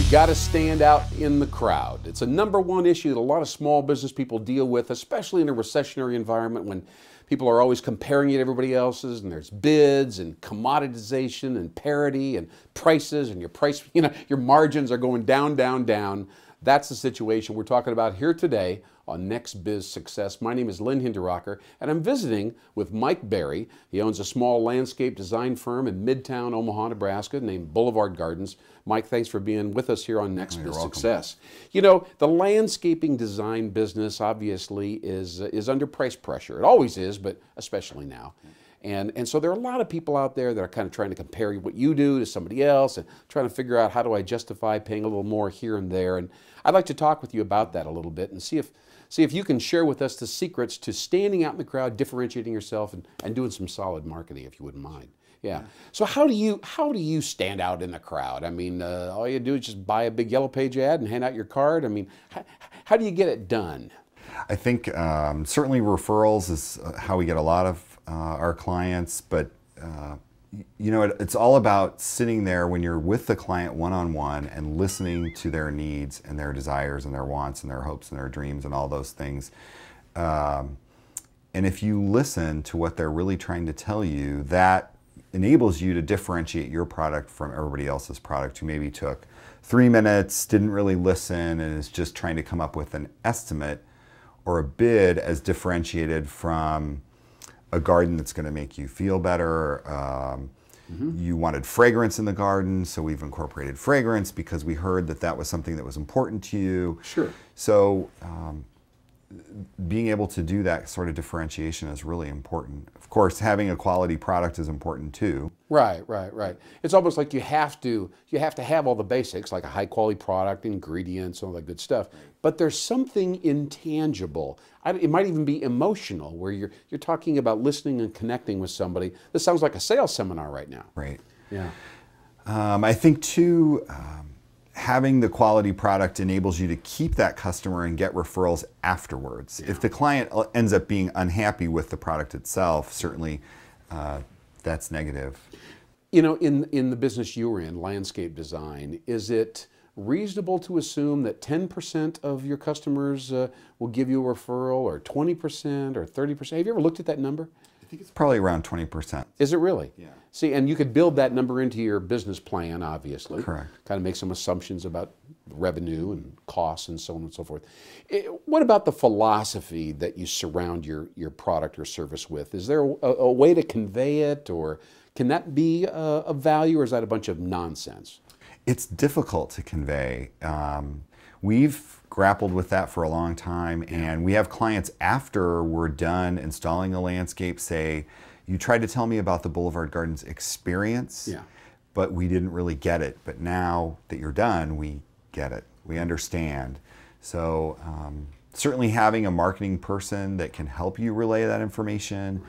You've got to stand out in the crowd. It's a #1 issue that a lot of small business people deal with, especially in a recessionary environment when people are always comparing you to everybody else's, and there's bids and commoditization and parity and prices, and your margins are going down, down, down. That's the situation we're talking about here today on NxBizSuccess. My name is Lynn Hinderrocker, and I'm visiting with Mike Berry. He owns a small landscape design firm in Midtown Omaha, Nebraska, named Boulevard Gardens. Mike, thanks for being with us here on NxBizSuccess. You know, the landscaping design business obviously is under price pressure. It always is, but especially now. And so there are a lot of people out there that are kind of trying to compare what you do to somebody else and trying to figure out how do I justify paying a little more here and there. And I'd like to talk with you about that a little bit and see if you can share with us the secrets to standing out in the crowd, differentiating yourself, and doing some solid marketing, if you wouldn't mind. Yeah. So how do you stand out in the crowd? I mean, all you do is just buy a big yellow page ad and hand out your card. I mean, how do you get it done? I think certainly referrals is how we get a lot of our clients, but you know, it's all about sitting there when you're with the client one-on-one and listening to their needs and their desires and their wants and their hopes and their dreams and all those things. And if you listen to what they're really trying to tell you, that enables you to differentiate your product from everybody else's product who maybe took 3 minutes, didn't really listen, and is just trying to come up with an estimate or a bid as differentiated from a garden that's going to make you feel better. You wanted fragrance in the garden, so we've incorporated fragrance because we heard that that was something that was important to you. Sure. So being able to do that sort of differentiation is really important. Of course, having a quality product is important too. Right, right, right. It's almost like you have to have all the basics, like a high quality product, ingredients, all that good stuff. But there's something intangible. It might even be emotional, where you're talking about listening and connecting with somebody. This sounds like a sales seminar right now. Right. Yeah. I think too, having the quality product enables you to keep that customer and get referrals afterwards. Yeah. If the client ends up being unhappy with the product itself, certainly that's negative. You know, in the business you're in, landscape design, is it reasonable to assume that 10% of your customers will give you a referral, or 20%, or 30%? Have you ever looked at that number? I think it's probably around 20%. Is it really? Yeah. See, and you could build that number into your business plan, obviously. Correct. Kind of make some assumptions about revenue and costs and so on and so forth. What about the philosophy that you surround your product or service with? Is there a way to convey it, or can that be a value, or is that a bunch of nonsense? It's difficult to convey. We've grappled with that for a long time, and we have clients after we're done installing a landscape say, you tried to tell me about the Boulevard Gardens experience, but we didn't really get it. But now that you're done, we get it. We understand. So certainly having a marketing person that can help you relay that information,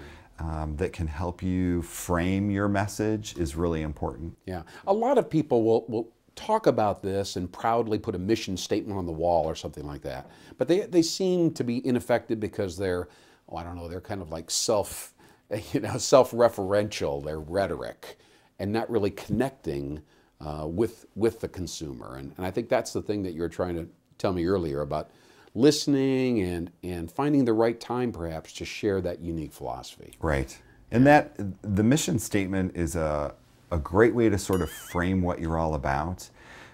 that can help you frame your message is really important. Yeah. A lot of people will talk about this and proudly put a mission statement on the wall or something like that. But they seem to be ineffective because they're, oh, I don't know, they're kind of like self-referential, their rhetoric, and not really connecting with the consumer. And I think that's the thing that you were trying to tell me earlier about listening and finding the right time perhaps to share that unique philosophy. Right. And that the mission statement is a great way to sort of frame what you're all about,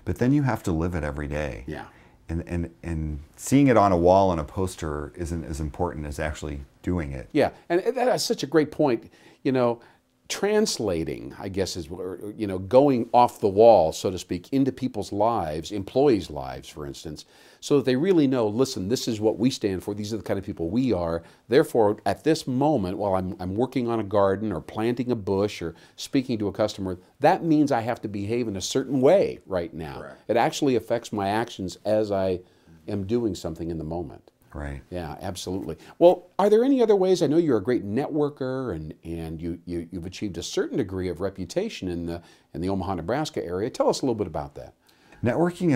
but then you have to live it every day. Yeah. And seeing it on a wall and a poster isn't as important as actually doing it. Yeah, and that's such a great point. You know, translating, I guess, is, you know, going off the wall, so to speak, into people's lives, employees' lives, for instance, so that they really know, listen, this is what we stand for, these are the kind of people we are, therefore, at this moment, while I'm working on a garden or planting a bush or speaking to a customer, that means I have to behave in a certain way right now. Correct. It actually affects my actions as I am doing something in the moment. Right. Yeah, absolutely. Well, are there any other ways? I know you're a great networker, and you've achieved a certain degree of reputation in the Omaha, Nebraska area. Tell us a little bit about that. Networking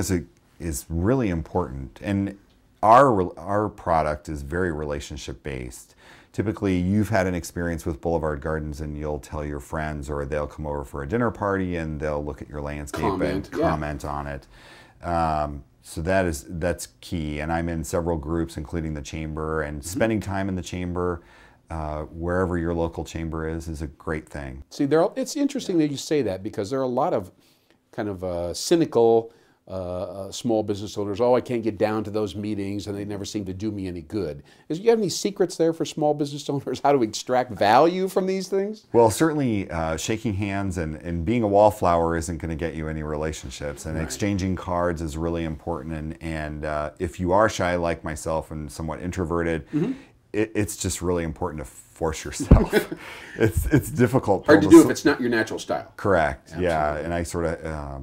is really important, and our product is very relationship based. Typically, you've had an experience with Boulevard Gardens, and you'll tell your friends, or they'll come over for a dinner party and they'll look at your landscape and comment on it. So that's key. And I'm in several groups, including the chamber, and spending time in the chamber, wherever your local chamber is a great thing. See, it's interesting that you say that, because there are a lot of kind of cynical small business owners. Oh, I can't get down to those meetings, and they never seem to do me any good. Do you have any secrets there for small business owners, how to extract value from these things? Well, certainly shaking hands and being a wallflower isn't going to get you any relationships, and exchanging cards is really important. And if you are shy like myself and somewhat introverted, it's just really important to force yourself. It's difficult. Hard to do if it's not your natural style. Correct. Absolutely. Yeah, and I sort of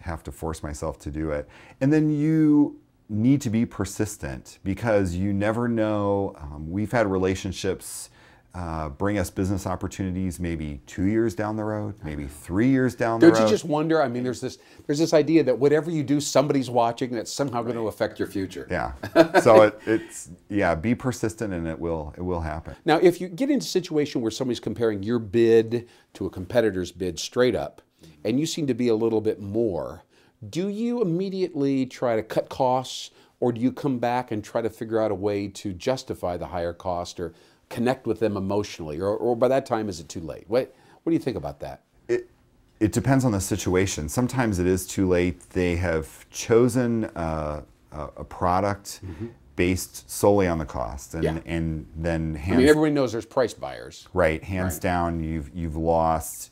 have to force myself to do it. And then you need to be persistent, because you never know. We've had relationships bring us business opportunities maybe 2 years down the road, maybe 3 years down the road. Don't you just wonder? I mean, there's this idea that whatever you do, somebody's watching, that's somehow going to affect your future. Yeah. So it's be persistent, and it will happen. Now, if you get into a situation where somebody's comparing your bid to a competitor's bid straight up, and you seem to be a little bit more, do you immediately try to cut costs, or do you come back and try to figure out a way to justify the higher cost or connect with them emotionally, or by that time is it too late? What do you think about that? It depends on the situation. Sometimes it is too late. They have chosen a product based solely on the cost, and then I mean, everybody knows there's price buyers. Right, hands down, you've lost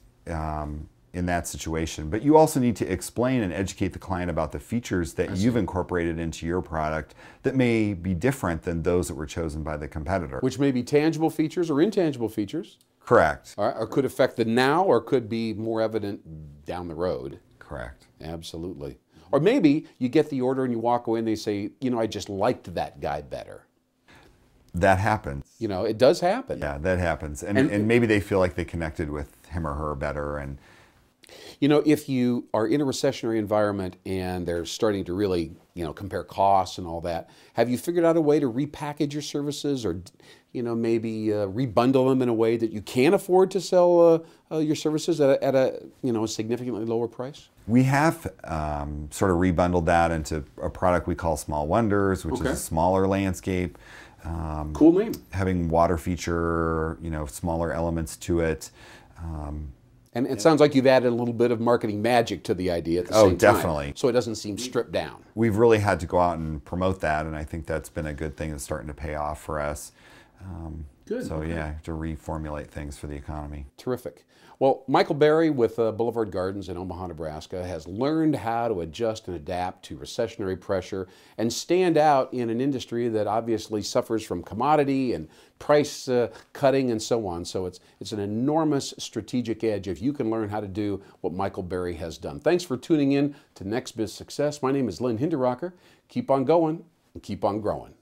in that situation. But you also need to explain and educate the client about the features that you've incorporated into your product that may be different than those that were chosen by the competitor. Which may be tangible features or intangible features. Correct. Or could affect the now, or could be more evident down the road. Correct. Absolutely. Or maybe you get the order and you walk away and they say, I just liked that guy better. That happens. It does happen. Yeah, that happens. And maybe they feel like they connected with him or her better. And if you are in a recessionary environment and they're starting to really, compare costs and all that, have you figured out a way to repackage your services, or, maybe rebundle them in a way that you can afford to sell your services at a significantly lower price? We have sort of rebundled that into a product we call Small Wonders, which is a smaller landscape. Cool name. Having water feature, smaller elements to it. And it sounds like you've added a little bit of marketing magic to the idea at the same time. Oh, definitely. So it doesn't seem stripped down. We've really had to go out and promote that, and I think that's been a good thing that's starting to pay off for us. Good. So yeah, to reformulate things for the economy. Terrific. Well, Michael Berry with Boulevard Gardens in Omaha, Nebraska, has learned how to adjust and adapt to recessionary pressure and stand out in an industry that obviously suffers from commodity and price cutting and so on. So it's an enormous strategic edge if you can learn how to do what Michael Berry has done. Thanks for tuning in to NxBizSuccess. My name is Lynn Hinderrocker. Keep on going and keep on growing.